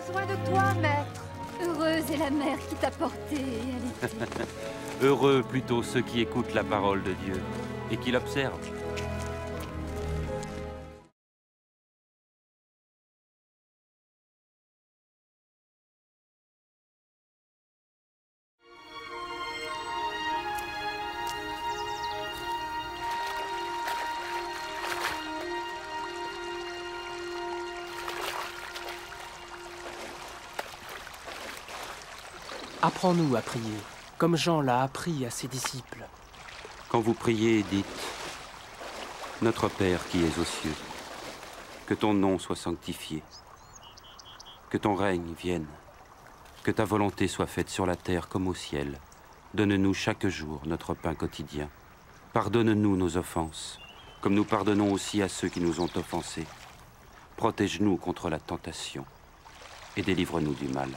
besoin de toi, maître. Heureuse est la mère qui t'a porté et allaitée. Heureux plutôt ceux qui écoutent la parole de Dieu et qui l'observent. Apprends-nous à prier, comme Jean l'a appris à ses disciples. Quand vous priez, dites « Notre Père qui es aux cieux, que ton nom soit sanctifié, que ton règne vienne, que ta volonté soit faite sur la terre comme au ciel. Donne-nous chaque jour notre pain quotidien. Pardonne-nous nos offenses, comme nous pardonnons aussi à ceux qui nous ont offensés. Protège-nous contre la tentation et délivre-nous du mal. »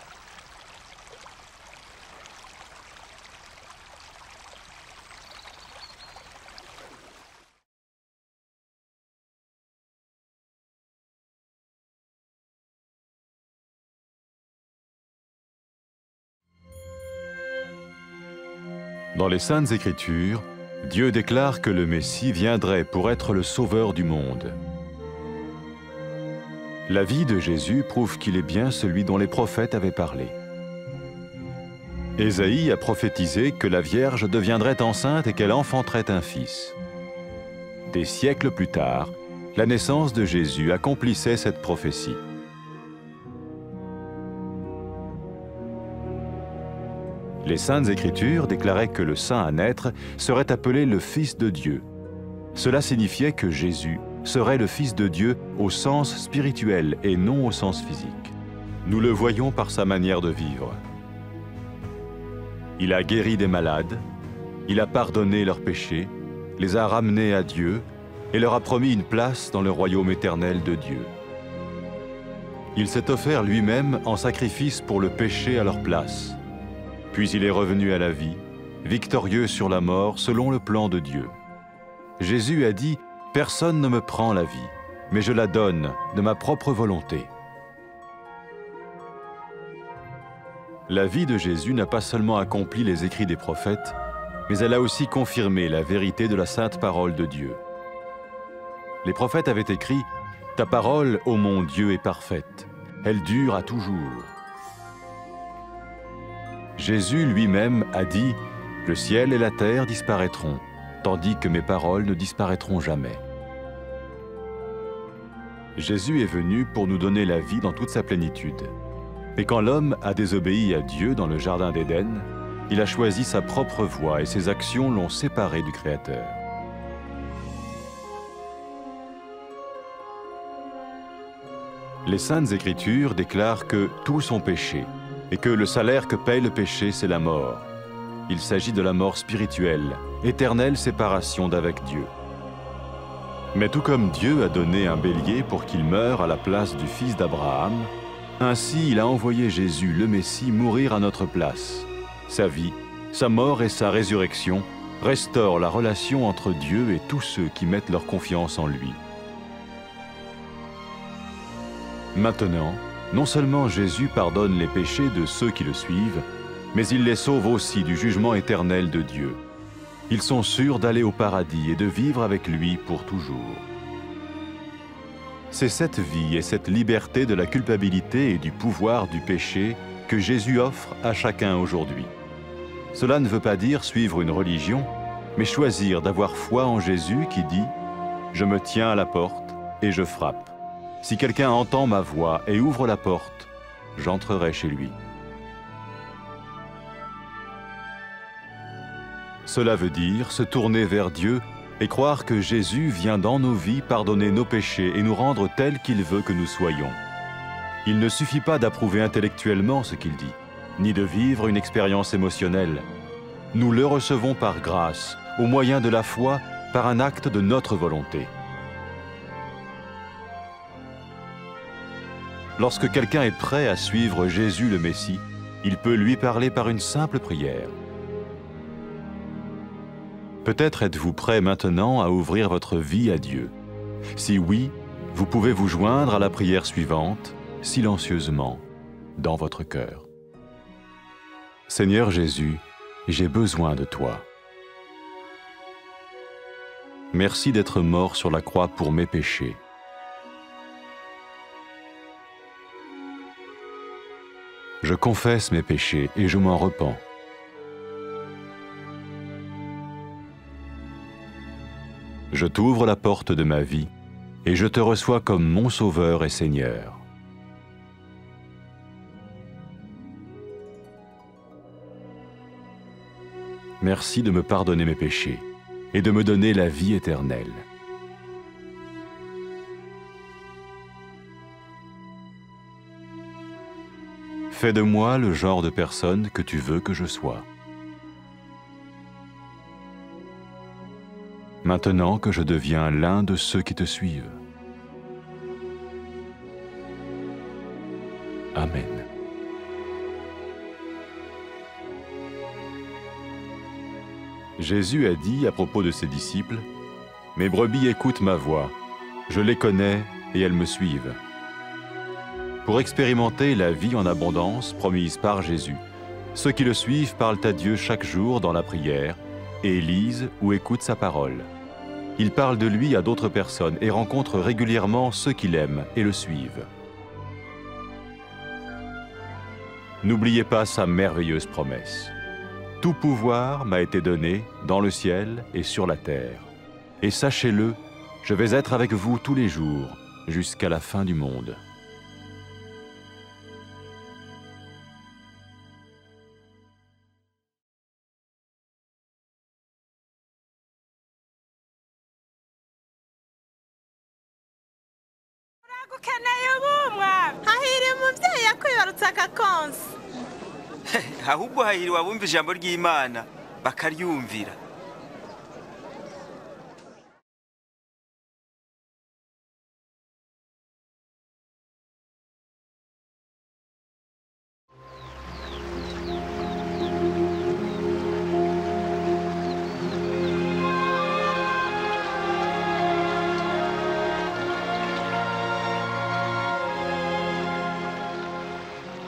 Dans les Saintes Écritures, Dieu déclare que le Messie viendrait pour être le sauveur du monde. La vie de Jésus prouve qu'il est bien celui dont les prophètes avaient parlé. Ésaïe a prophétisé que la Vierge deviendrait enceinte et qu'elle enfanterait un fils. Des siècles plus tard, la naissance de Jésus accomplissait cette prophétie. Les Saintes Écritures déclaraient que le saint à naître serait appelé le Fils de Dieu. Cela signifiait que Jésus serait le Fils de Dieu au sens spirituel et non au sens physique. Nous le voyons par sa manière de vivre. Il a guéri des malades, il a pardonné leurs péchés, les a ramenés à Dieu et leur a promis une place dans le royaume éternel de Dieu. Il s'est offert lui-même en sacrifice pour le péché à leur place. Puis il est revenu à la vie, victorieux sur la mort selon le plan de Dieu. Jésus a dit « Personne ne me prend la vie, mais je la donne de ma propre volonté. » La vie de Jésus n'a pas seulement accompli les écrits des prophètes, mais elle a aussi confirmé la vérité de la sainte parole de Dieu. Les prophètes avaient écrit « Ta parole, ô mon Dieu, est parfaite, elle dure à toujours. » Jésus lui-même a dit « Le ciel et la terre disparaîtront, tandis que mes paroles ne disparaîtront jamais. » Jésus est venu pour nous donner la vie dans toute sa plénitude. Et quand l'homme a désobéi à Dieu dans le jardin d'Éden, il a choisi sa propre voie et ses actions l'ont séparé du Créateur. Les Saintes Écritures déclarent que tous ont péché et que le salaire que paye le péché, c'est la mort. Il s'agit de la mort spirituelle, éternelle séparation d'avec Dieu. Mais tout comme Dieu a donné un bélier pour qu'il meure à la place du fils d'Abraham, ainsi il a envoyé Jésus, le Messie, mourir à notre place. Sa vie, sa mort et sa résurrection restaurent la relation entre Dieu et tous ceux qui mettent leur confiance en lui. Maintenant, non seulement Jésus pardonne les péchés de ceux qui le suivent, mais il les sauve aussi du jugement éternel de Dieu. Ils sont sûrs d'aller au paradis et de vivre avec lui pour toujours. C'est cette vie et cette liberté de la culpabilité et du pouvoir du péché que Jésus offre à chacun aujourd'hui. Cela ne veut pas dire suivre une religion, mais choisir d'avoir foi en Jésus qui dit « Je me tiens à la porte et je frappe. Si quelqu'un entend ma voix et ouvre la porte, j'entrerai chez lui. » Cela veut dire se tourner vers Dieu et croire que Jésus vient dans nos vies pardonner nos péchés et nous rendre tels qu'il veut que nous soyons. Il ne suffit pas d'approuver intellectuellement ce qu'il dit, ni de vivre une expérience émotionnelle. Nous le recevons par grâce, au moyen de la foi, par un acte de notre volonté. Lorsque quelqu'un est prêt à suivre Jésus le Messie, il peut lui parler par une simple prière. Peut-être êtes-vous prêt maintenant à ouvrir votre vie à Dieu. Si oui, vous pouvez vous joindre à la prière suivante, silencieusement. dans votre cœur. Seigneur Jésus, j'ai besoin de toi. Merci d'être mort sur la croix pour mes péchés. Je confesse mes péchés et je m'en repens. Je t'ouvre la porte de ma vie et je te reçois comme mon Sauveur et Seigneur. Merci de me pardonner mes péchés et de me donner la vie éternelle. Fais de moi le genre de personne que tu veux que je sois. Maintenant que je deviens l'un de ceux qui te suivent. Amen. Jésus a dit à propos de ses disciples, « Mes brebis écoutent ma voix, je les connais et elles me suivent. » Pour expérimenter la vie en abondance promise par Jésus, ceux qui le suivent parlent à Dieu chaque jour dans la prière et lisent ou écoutent sa parole. Ils parlent de lui à d'autres personnes et rencontrent régulièrement ceux qui l'aiment et le suivent. N'oubliez pas sa merveilleuse promesse. Tout pouvoir m'a été donné dans le ciel et sur la terre. Et sachez-le, je vais être avec vous tous les jours, jusqu'à la fin du monde. ahubwo hahiriwe abumva ijambo ry'Imana bakaryumvira.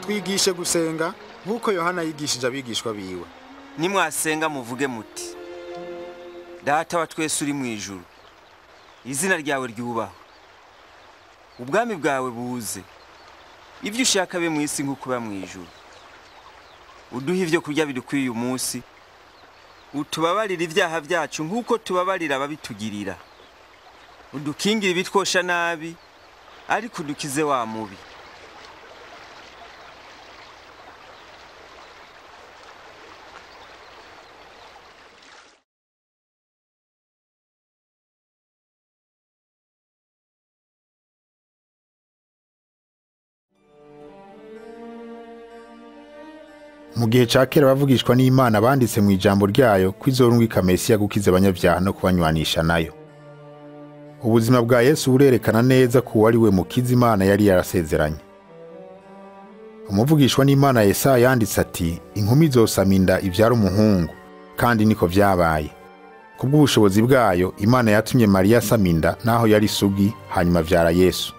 Twigishe gusenga nk'uko Yohana yigishije abigishwa biwe. Nimwasenga muvuge muti: Data wa twese uri mu ijuru, izina ryawe ryubahwe, ubwami bwawe buze, ibyo ushaka be mu isi nk'uko biba mu ijuru. Uduhe ibyo kurya bidukwiye uyu munsi, utubabarire ibyaha byacu nk'uko tubabarira ababitugirira. Udukingire ibitwosha nabi, ariko udukize wa mubi. Mu gihe ca kera bavugishwa n'Imana banditse mu ijambo ryayo kwizorungika Mesiya gukiza abanyabyaha no kubanywanisha nayo. Ubuzima bwa Yesu burerekana neza ko wari we mukiza Imana yari yarasezeranye. Umuvugishwa n'Imana Yesaya yanditse ati, inkumi zosama inda ibyara umuhungu, kandi niko vyabaye. Kubw'ubushobozi bwayo Imana yatumye Mariya asama inda naho yari isugi, hanyuma avyara Yesu.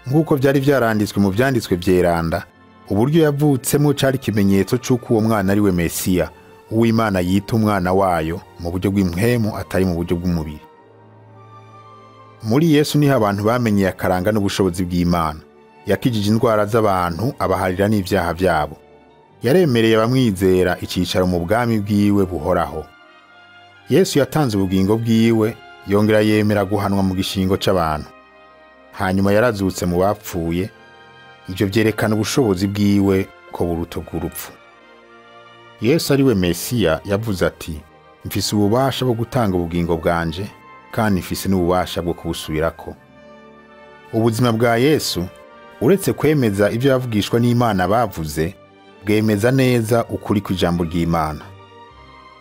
Nk'uko byari vyaranditswe mu vyanditswe vyeranda, uburyo yavutsemo cari ikimenyetso c'uko uwo mwana ari we Mesiya, uw'Imana yita umwana wayo mu buryo bw'impwemu atari mu buryo bw'umubiri. Muri Yesu niho abantu bamenye akaranga n'ubushobozi bw'Imana. Yakijije indwara z'abantu, abaharira n'ivyaha vyabo. Yaremereye abamwizera icicaro mu bwami bwiwe buhoraho. Yesu yatanze ubugingo bwiwe, yongera yemera guhanwa mu gishingo c'abantu. Hanyuma yarazutse mu bapfuye. Ibyo byerekana ubushobozi bwiwe ko buruta bw'urupfu. Yesu ari we Mesiya yavuze ati, mfise ububasha bwo gutanga ubugingo bwanje, kandi mfise n'ububasha bwo kubusubirako. Ubuzima bwa Yesu, uretse kwemeza ibyo yavugishwa n'Imana bavuze, bwemeza neza ukuri kw'ijambo ry'Imana.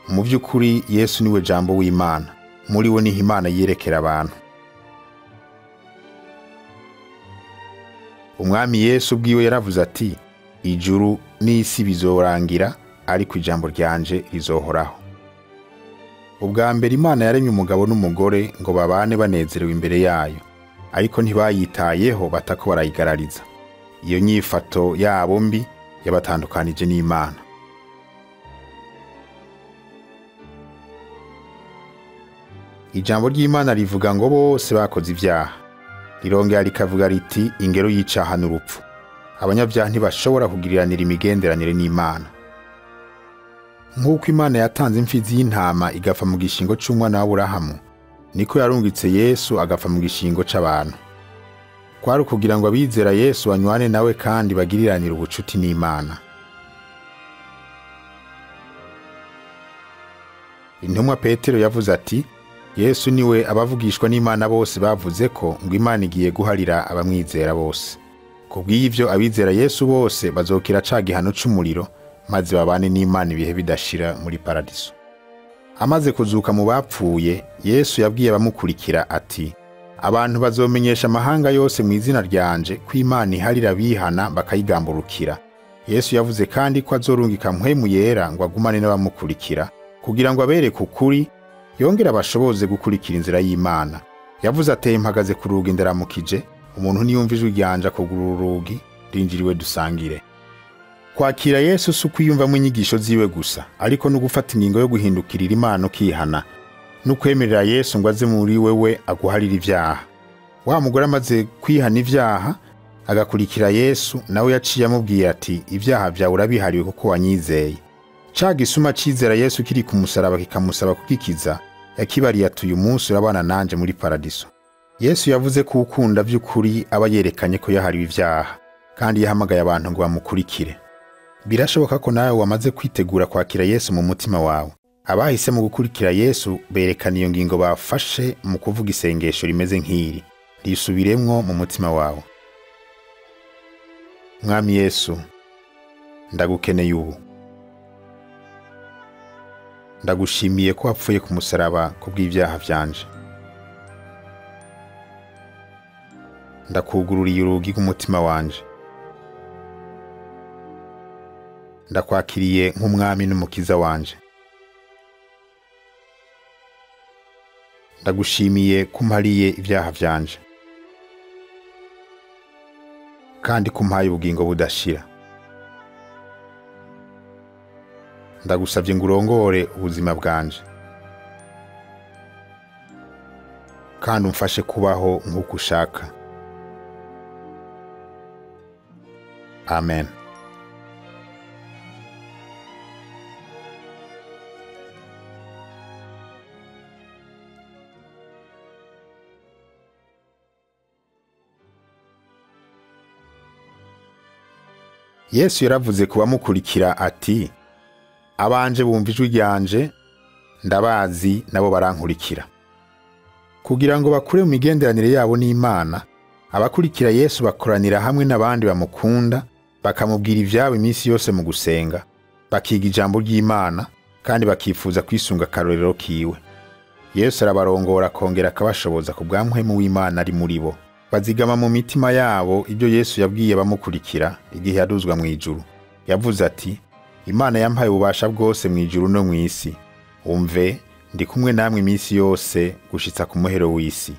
Mu by'ukuri Yesu niwe jambo w'Imana, muri we niho Imana yerekera abantu. Umwami Yesu bwiwe yaravuze ati, ijuru n'isi bizorangira, ariko ijambo ryanje rizohoraho. Ubwa mbere Imana yaremye umugabo n'umugore ngo babane banezerewe imbere yayo. ariko ntibayitayeho batako barayigarariza. Iyo nyifato yabo mbi yabatandukanije n'Imana. Ijambo ry'Imana rivuga ngo bose bakoze ibyaha. Rirongera rikavuga riti ingero y'icaha n'urupfu. Abanyabyaha ntibashobora kugiriranira imigenderanire n'Imana. Nk'uko Imana yatanze imfizi y'intama igapfa mu gishingo c'umwana wa Aburahamu, niko yarungitse Yesu agapfa mu gishingo c'abantu. Kwari kugira ngo abizera Yesu banywane nawe kandi bagiriranire ubucuti n'Imana. Intumwa Petero yavuze ati, Yesu niwe abavugishwa n'Imana bose bavuze ko ngo Imana igiye guharira abamwizera bose. Kubw'ivyo abizera Yesu bose bazokira ca gihano c'umuriro, maze babane n'Imana ibihe bidashira muri paradiso. Amaze kuzuka mu bapfuye, Yesu yabwiye abamukurikira ati, abantu bazomenyesha amahanga yose mu izina ryanje ko Imana iharira bihana bakayigamburukira. Yesu yavuze kandi ko azorungika mpwemu yera ngo agumane n'abamukurikira, kugira ngo abereke ukuri, yongera abashoboze gukurikira inzira y'Imana. Yavuze ati, mpagaze ku rugi ndaramukije, umuntu niyumva ijwi ryanje akugurura urugi, rinjiriwe dusangire. Kwakira Yesu si ukwiyumvamo inyigisho ziwe gusa, ariko no gufata ingingo yo guhindukirira Imana ukihana, no kwemerera Yesu ngo aze muri wewe aguharira ibyaha. Wa mugore amaze kwihana ibyaha agakurikira Yesu, nawe yaciye amubwiye ati, ibyaha byawe urabihariwe kuko wanyizeye. Ca gisuma cizera Yesu kiri ku musaraba kikamusaba kugikiza, yakibariye ati, uyu munsi urabana nanje muri paradiso. Yesu yavuze ko ukunda by'ukuri aba yerekanye ko yahariwe ibyaha, kandi yahamagaye abantu ngo bamukurikire. Birashoboka ko nawe wamaze kwitegura kwakira Yesu mu mutima wawe. Abahise mu gukurikira Yesu berekana iyo ngingo bafashe mu kuvuga isengesho rimeze nk'iri. Risubiremwo mu mutima wawe. Mwami Yesu, ndagukeneye ubu. Ndagushimiye ko wapfuye ku musaraba kubw'ibyaha byanje. Ndakugururiye urugi rw'umutima wanje. Ndakwakiriye nk'umwami n'umukiza wanje. Ndagushimiye ko umpariye ibyaha byanje, kandi ko umpaye ubugingo budashira. Ndagusabye ngo urongore ubuzima bwanje, kandi umfashe kubaho nk'uko ushaka. Amen. Yesu yaravuze ku bamukurikira ati, abanje bumva ijwi ryanje, ndabazi nabo barankurikira. Kugira ngo bakure mu migenderanire yabo n'Imana, abakurikira Yesu bakoranira hamwe n'abandi bamukunda, bakamubwira ibyabo iminsi yose mu gusenga, bakiga ijambo ry'Imana, kandi bakifuza kwisunga akarorero kiwe. Yesu arabarongora akongera akabashoboza ku bwa mpwemu w'Imana ari muri bo. Bazigama mu mitima yabo ibyo Yesu yabwiye bamukurikira igihe yaduzwa mu ijuru. Yavuze ati, Imana yampaye ububasha bwose mu ijuru no mu isi. Umve, ndi kumwe namwe iminsi yose gushitsa ku muhero w'isi.